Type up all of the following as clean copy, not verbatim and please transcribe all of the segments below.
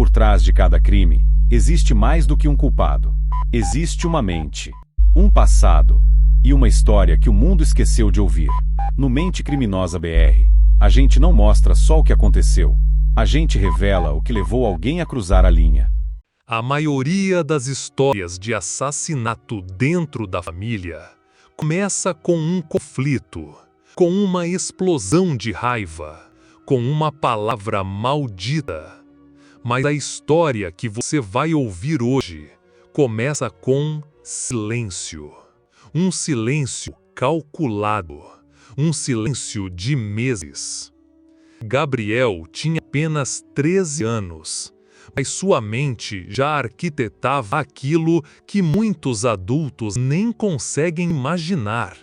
por trás de cada crime, existe mais do que um culpado. Existe uma mente, um passado e uma história que o mundo esqueceu de ouvir. No Mente Criminosa BR, a gente não mostra só o que aconteceu. A gente revela o que levou alguém a cruzar a linha. A maioria das histórias de assassinato dentro da família começa com um conflito, com uma explosão de raiva, com uma palavra maldita. Mas a história que você vai ouvir hoje começa com silêncio. Um silêncio calculado, um silêncio de meses. Gabriel tinha apenas 13 anos, mas sua mente já arquitetava aquilo que muitos adultos nem conseguem imaginar.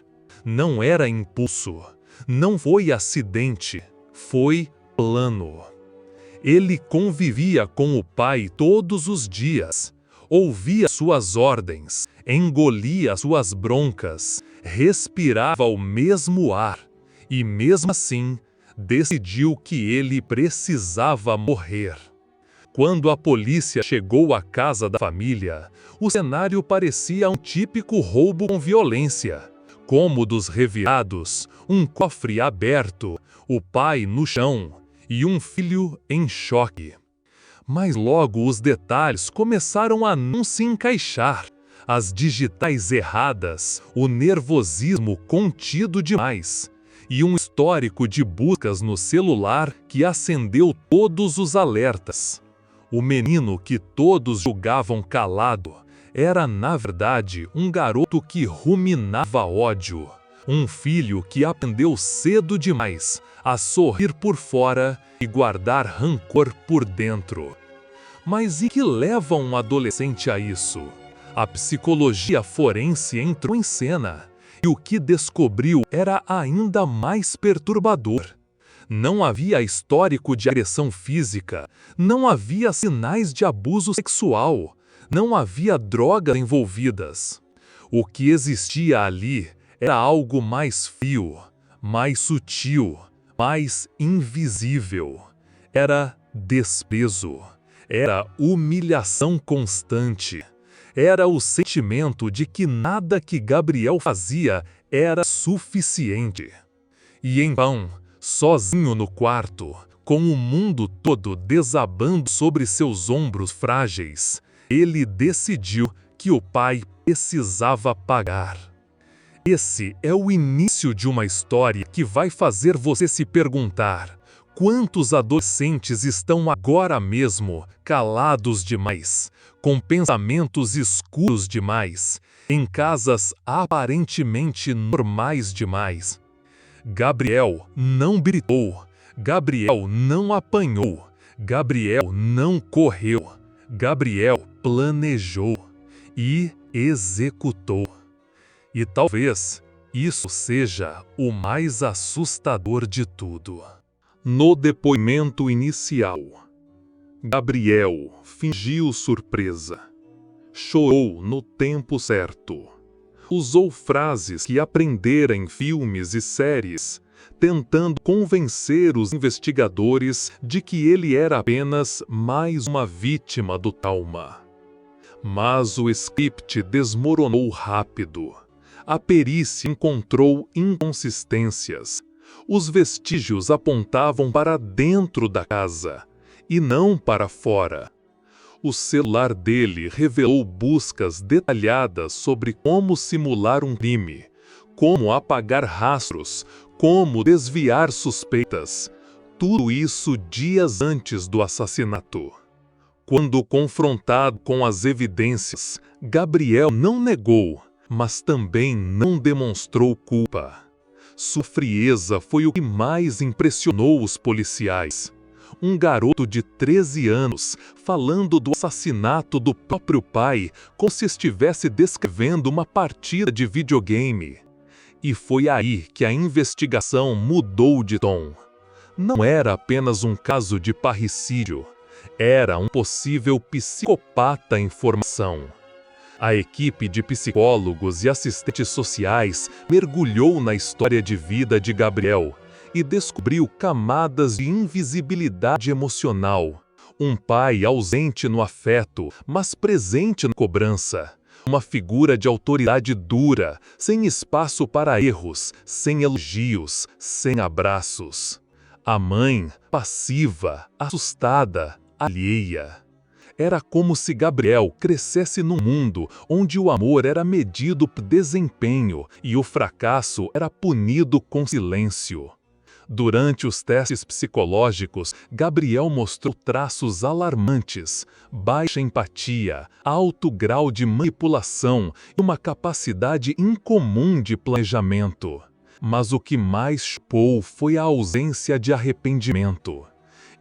Não era impulso, não foi acidente, foi plano. Ele convivia com o pai todos os dias, ouvia suas ordens, engolia suas broncas, respirava o mesmo ar e, mesmo assim, decidiu que ele precisava morrer. Quando a polícia chegou à casa da família, o cenário parecia um típico roubo com violência. Cômodos revirados, um cofre aberto, o pai no chão e um filho em choque. Mas logo os detalhes começaram a não se encaixar. As digitais erradas, o nervosismo contido demais e um histórico de buscas no celular que acendeu todos os alertas. O menino que todos julgavam calado era, na verdade, um garoto que ruminava ódio. Um filho que aprendeu cedo demais a sorrir por fora e guardar rancor por dentro. Mas e que leva um adolescente a isso? A psicologia forense entrou em cena, e o que descobriu era ainda mais perturbador. Não havia histórico de agressão física, não havia sinais de abuso sexual, não havia drogas envolvidas. O que existia ali era algo mais frio, mais sutil, mais invisível. Era desprezo, era humilhação constante. Era o sentimento de que nada que Gabriel fazia era suficiente. E então, sozinho no quarto, com o mundo todo desabando sobre seus ombros frágeis, ele decidiu que o pai precisava pagar. Esse é o início de uma história que vai fazer você se perguntar: quantos adolescentes estão agora mesmo calados demais, com pensamentos escuros demais, em casas aparentemente normais demais? Gabriel não gritou, Gabriel não apanhou, Gabriel não correu, Gabriel planejou e executou. E talvez isso seja o mais assustador de tudo. No depoimento inicial, Gabriel fingiu surpresa, chorou no tempo certo, usou frases que aprendera em filmes e séries, tentando convencer os investigadores de que ele era apenas mais uma vítima do trauma. Mas o script desmoronou rápido. A perícia encontrou inconsistências. Os vestígios apontavam para dentro da casa, e não para fora. O celular dele revelou buscas detalhadas sobre como simular um crime, como apagar rastros, como desviar suspeitas. Tudo isso dias antes do assassinato. Quando confrontado com as evidências, Gabriel não negou, mas também não demonstrou culpa. Sua frieza foi o que mais impressionou os policiais. Um garoto de 13 anos falando do assassinato do próprio pai como se estivesse descrevendo uma partida de videogame. E foi aí que a investigação mudou de tom. Não era apenas um caso de parricídio, era um possível psicopata em formação. A equipe de psicólogos e assistentes sociais mergulhou na história de vida de Gabriel e descobriu camadas de invisibilidade emocional, Um pai ausente no afeto, mas presente na cobrança. Uma figura de autoridade dura, sem espaço para erros, sem elogios, sem abraços. A mãe, passiva, assustada, alheia. Era como se Gabriel crescesse num mundo onde o amor era medido por desempenho e o fracasso era punido com silêncio. Durante os testes psicológicos, Gabriel mostrou traços alarmantes: baixa empatia, alto grau de manipulação e uma capacidade incomum de planejamento. Mas o que mais chocou foi a ausência de arrependimento.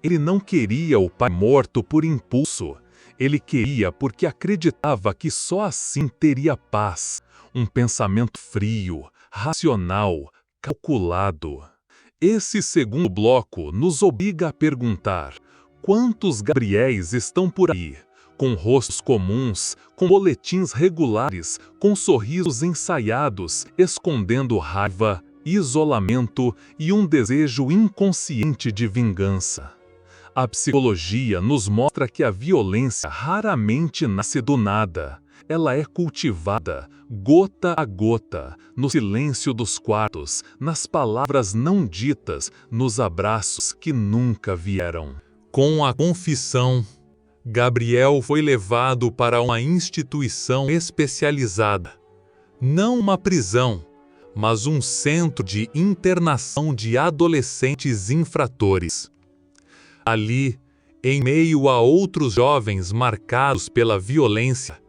Ele não queria o pai morto por impulso. Ele queria porque acreditava que só assim teria paz. Um pensamento frio, racional, calculado. Esse segundo bloco nos obriga a perguntar: quantos Gabriéis estão por aí, com rostos comuns, com boletins regulares, com sorrisos ensaiados, escondendo raiva, isolamento e um desejo inconsciente de vingança? A psicologia nos mostra que a violência raramente nasce do nada. Ela é cultivada, gota a gota, no silêncio dos quartos, nas palavras não ditas, nos abraços que nunca vieram. Com a confissão, Gabriel foi levado para uma instituição especializada. Não uma prisão, mas um centro de internação de adolescentes infratores. Ali, em meio a outros jovens marcados pela violência,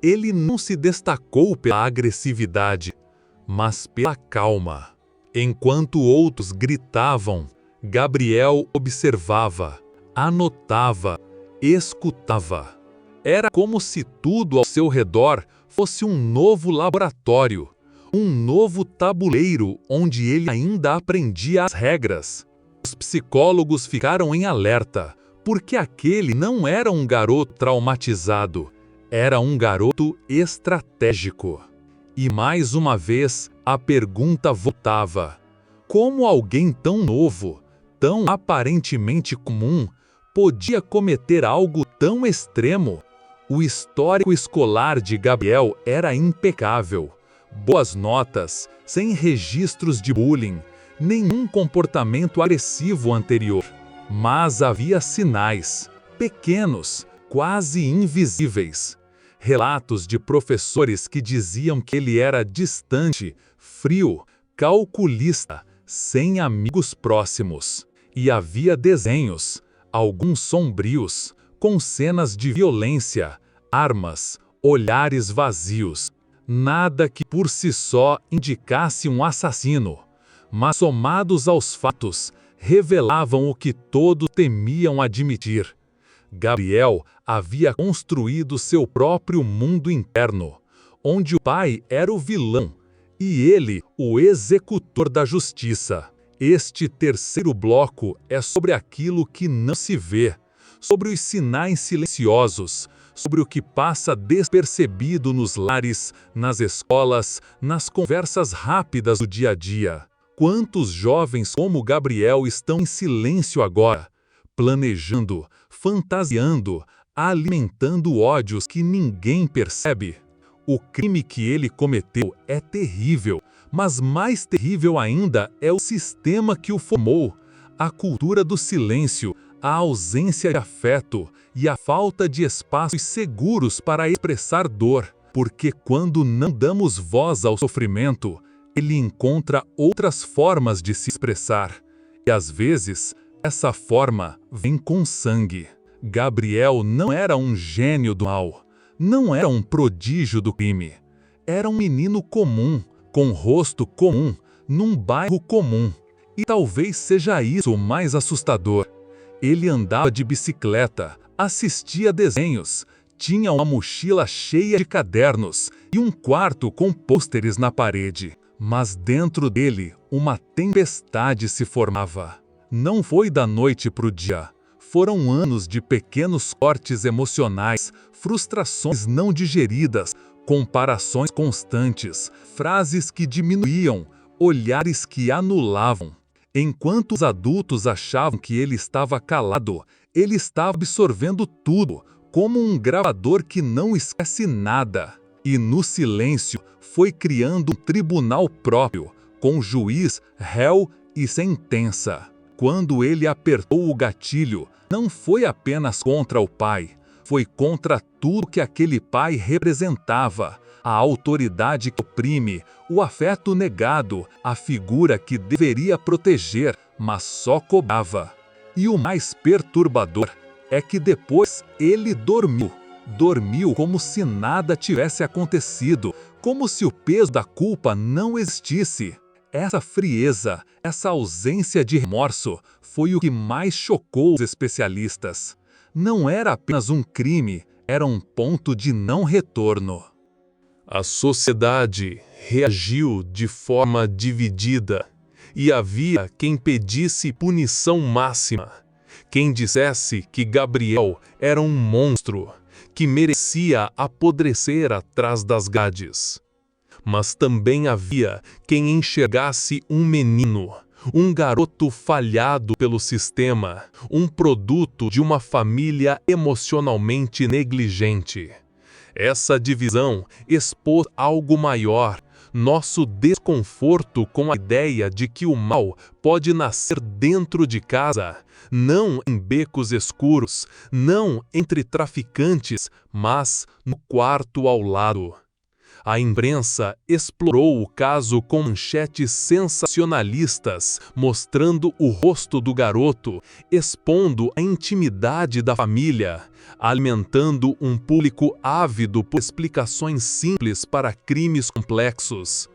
ele não se destacou pela agressividade, mas pela calma. Enquanto outros gritavam, Gabriel observava, anotava, escutava. Era como se tudo ao seu redor fosse um novo laboratório, um novo tabuleiro onde ele ainda aprendia as regras. Os psicólogos ficaram em alerta, porque aquele não era um garoto traumatizado. Era um garoto estratégico. E mais uma vez, a pergunta voltava: como alguém tão novo, tão aparentemente comum, podia cometer algo tão extremo? O histórico escolar de Gabriel era impecável. Boas notas, sem registros de bullying, nenhum comportamento agressivo anterior. Mas havia sinais, pequenos, quase invisíveis. Relatos de professores que diziam que ele era distante, frio, calculista, sem amigos próximos. E havia desenhos, alguns sombrios, com cenas de violência, armas, olhares vazios. Nada que por si só indicasse um assassino, mas somados aos fatos, revelavam o que todos temiam admitir. Gabriel havia construído seu próprio mundo interno, onde o pai era o vilão e ele o executor da justiça. Este terceiro bloco é sobre aquilo que não se vê, sobre os sinais silenciosos, sobre o que passa despercebido nos lares, nas escolas, nas conversas rápidas do dia a dia. Quantos jovens como Gabriel estão em silêncio agora, planejando, fantasiando, alimentando ódios que ninguém percebe? O crime que ele cometeu é terrível, mas mais terrível ainda é o sistema que o formou, a cultura do silêncio, a ausência de afeto e a falta de espaços seguros para expressar dor, porque quando não damos voz ao sofrimento, ele encontra outras formas de se expressar, e às vezes, essa forma vem com sangue. Gabriel não era um gênio do mal, não era um prodígio do crime. Era um menino comum, com rosto comum, num bairro comum. E talvez seja isso o mais assustador. Ele andava de bicicleta, assistia desenhos, tinha uma mochila cheia de cadernos e um quarto com pôsteres na parede. Mas dentro dele, uma tempestade se formava. Não foi da noite para o dia. Foram anos de pequenos cortes emocionais, frustrações não digeridas, comparações constantes, frases que diminuíam, olhares que anulavam. Enquanto os adultos achavam que ele estava calado, Ele estava absorvendo tudo, como um gravador que não esquece nada. E no silêncio foi criando um tribunal próprio, com juiz, réu e sentença. Quando ele apertou o gatilho, não foi apenas contra o pai, foi contra tudo que aquele pai representava. A autoridade que oprime, o afeto negado, a figura que deveria proteger, mas só cobrava. E o mais perturbador é que depois ele dormiu. Dormiu como se nada tivesse acontecido, como se o peso da culpa não existisse. Essa frieza, essa ausência de remorso, foi o que mais chocou os especialistas. Não era apenas um crime, era um ponto de não retorno. A sociedade reagiu de forma dividida, e havia quem pedisse punição máxima, quem dissesse que Gabriel era um monstro, que merecia apodrecer atrás das grades. Mas também havia quem enxergasse um menino, um garoto falhado pelo sistema, um produto de uma família emocionalmente negligente. Essa divisão expôs algo maior, nosso desconforto com a ideia de que o mal pode nascer dentro de casa, não em becos escuros, não entre traficantes, mas no quarto ao lado. A imprensa explorou o caso com manchetes sensacionalistas, mostrando o rosto do garoto, expondo a intimidade da família, alimentando um público ávido por explicações simples para crimes complexos.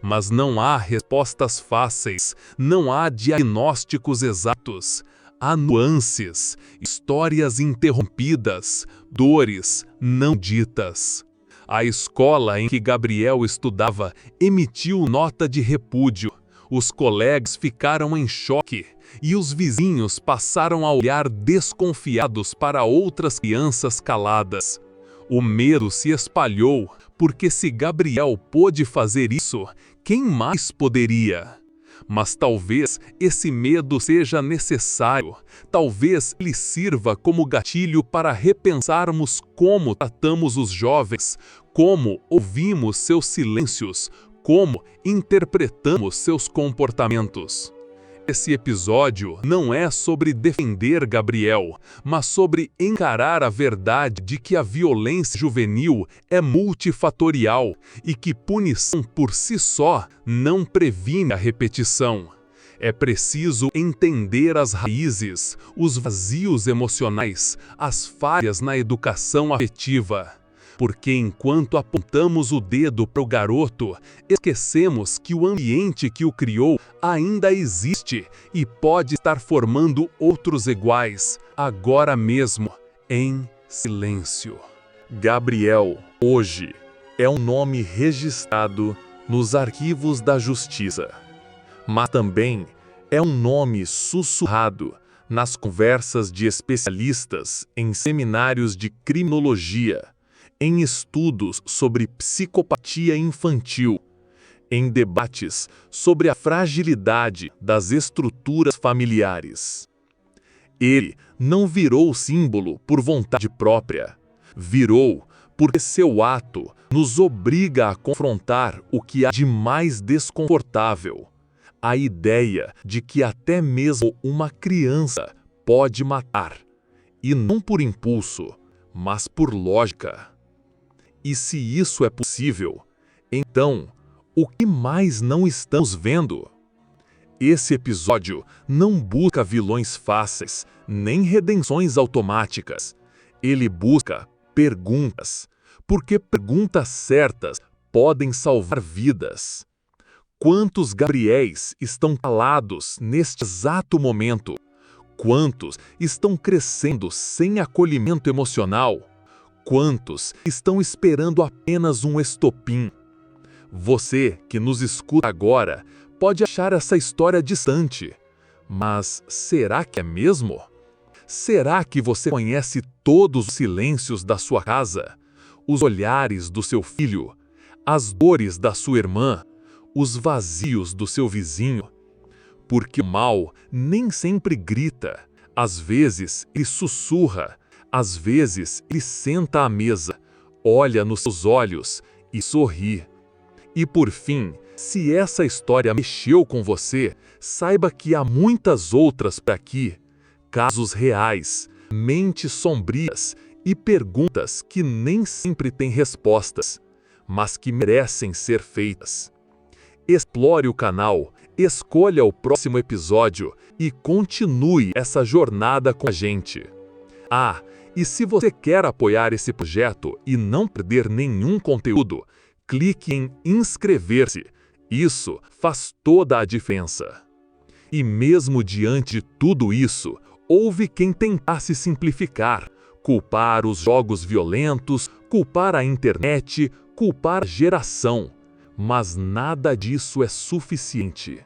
Mas não há respostas fáceis, não há diagnósticos exatos. Há nuances, histórias interrompidas, dores não ditas. A escola em que Gabriel estudava emitiu nota de repúdio. Os colegas ficaram em choque e os vizinhos passaram a olhar desconfiados para outras crianças caladas. O medo se espalhou, porque se Gabriel pôde fazer isso, quem mais poderia? Mas talvez esse medo seja necessário, talvez ele sirva como gatilho para repensarmos como tratamos os jovens, como ouvimos seus silêncios, como interpretamos seus comportamentos. Esse episódio não é sobre defender Gabriel, mas sobre encarar a verdade de que a violência juvenil é multifatorial e que punição por si só não previne a repetição. É preciso entender as raízes, os vazios emocionais, as falhas na educação afetiva. Porque enquanto apontamos o dedo para o garoto, esquecemos que o ambiente que o criou ainda existe e pode estar formando outros iguais, agora mesmo, em silêncio. Gabriel, hoje, é um nome registrado nos arquivos da justiça, mas também é um nome sussurrado nas conversas de especialistas em seminários de criminologia, em estudos sobre psicopatia infantil, em debates sobre a fragilidade das estruturas familiares. Ele não virou símbolo por vontade própria, virou porque seu ato nos obriga a confrontar o que há de mais desconfortável, a ideia de que até mesmo uma criança pode matar, e não por impulso, mas por lógica. E se isso é possível, então, o que mais não estamos vendo? Esse episódio não busca vilões fáceis, nem redenções automáticas. Ele busca perguntas, porque perguntas certas podem salvar vidas. Quantos Gabriéis estão calados neste exato momento? Quantos estão crescendo sem acolhimento emocional? Quantos estão esperando apenas um estopim? Você que nos escuta agora pode achar essa história distante, mas será que é mesmo? Será que você conhece todos os silêncios da sua casa, os olhares do seu filho, as dores da sua irmã, os vazios do seu vizinho? Porque o mal nem sempre grita, Às vezes ele sussurra, às vezes ele senta à mesa, olha nos seus olhos e sorri. E por fim, se essa história mexeu com você, saiba que há muitas outras por aqui. Casos reais, mentes sombrias e perguntas que nem sempre têm respostas, mas que merecem ser feitas. Explore o canal, escolha o próximo episódio e continue essa jornada com a gente. Ah, e se você quer apoiar esse projeto e não perder nenhum conteúdo, clique em inscrever-se. Isso faz toda a diferença. E mesmo diante de tudo isso, houve quem tentasse simplificar, culpar os jogos violentos, culpar a internet, culpar a geração. Mas nada disso é suficiente.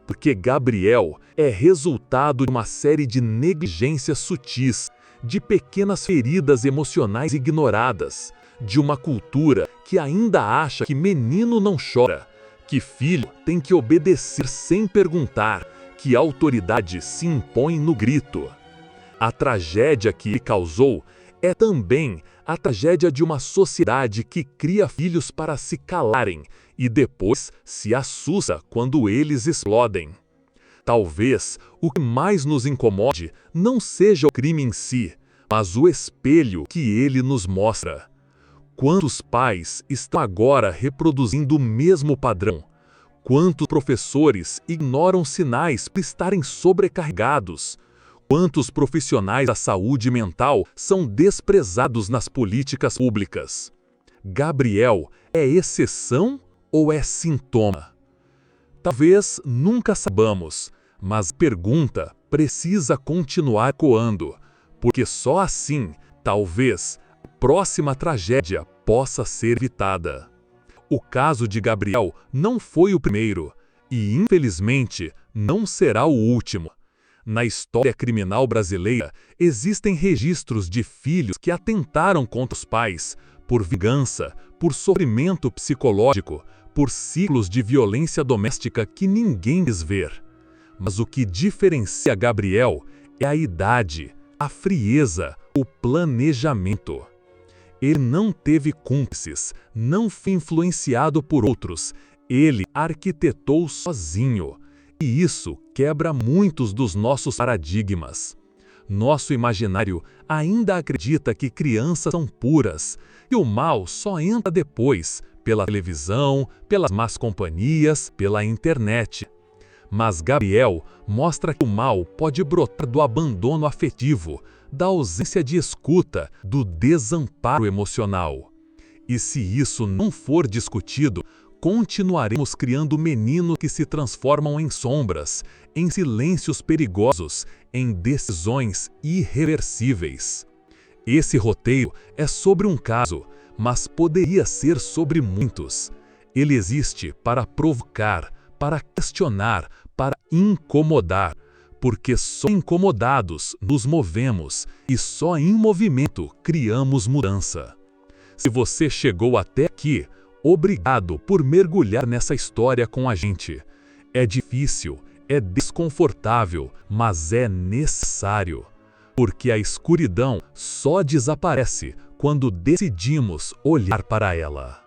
Porque Gabriel é resultado de uma série de negligências sutis, de pequenas feridas emocionais ignoradas, de uma cultura que ainda acha que menino não chora, que filho tem que obedecer sem perguntar, que autoridade se impõe no grito. A tragédia que ele causou é também a tragédia de uma sociedade que cria filhos para se calarem e depois se assusta quando eles explodem. Talvez o que mais nos incomode não seja o crime em si, mas o espelho que ele nos mostra. Quantos pais estão agora reproduzindo o mesmo padrão? Quantos professores ignoram sinais por estarem sobrecarregados? Quantos profissionais da saúde mental são desprezados nas políticas públicas? Gabriel é exceção ou é sintoma? Talvez nunca saibamos, mas a pergunta precisa continuar ecoando, porque só assim, talvez, a próxima tragédia possa ser evitada. O caso de Gabriel não foi o primeiro e, infelizmente, não será o último. Na história criminal brasileira, existem registros de filhos que atentaram contra os pais por vingança, por sofrimento psicológico, por ciclos de violência doméstica que ninguém quis ver. Mas o que diferencia Gabriel é a idade, a frieza, o planejamento. Ele não teve cúmplices, não foi influenciado por outros, ele arquitetou sozinho. E isso quebra muitos dos nossos paradigmas. Nosso imaginário ainda acredita que crianças são puras, e o mal só entra depois, pela televisão, pelas más companhias, pela internet. Mas Gabriel mostra que o mal pode brotar do abandono afetivo, da ausência de escuta, do desamparo emocional. E se isso não for discutido, continuaremos criando meninos que se transformam em sombras, em silêncios perigosos, em decisões irreversíveis. Esse roteiro é sobre um caso, mas poderia ser sobre muitos. Ele existe para provocar, para questionar, para incomodar, porque só incomodados nos movemos e só em movimento criamos mudança. Se você chegou até aqui, obrigado por mergulhar nessa história com a gente. É difícil, é desconfortável, mas é necessário. Porque a escuridão só desaparece quando decidimos olhar para ela.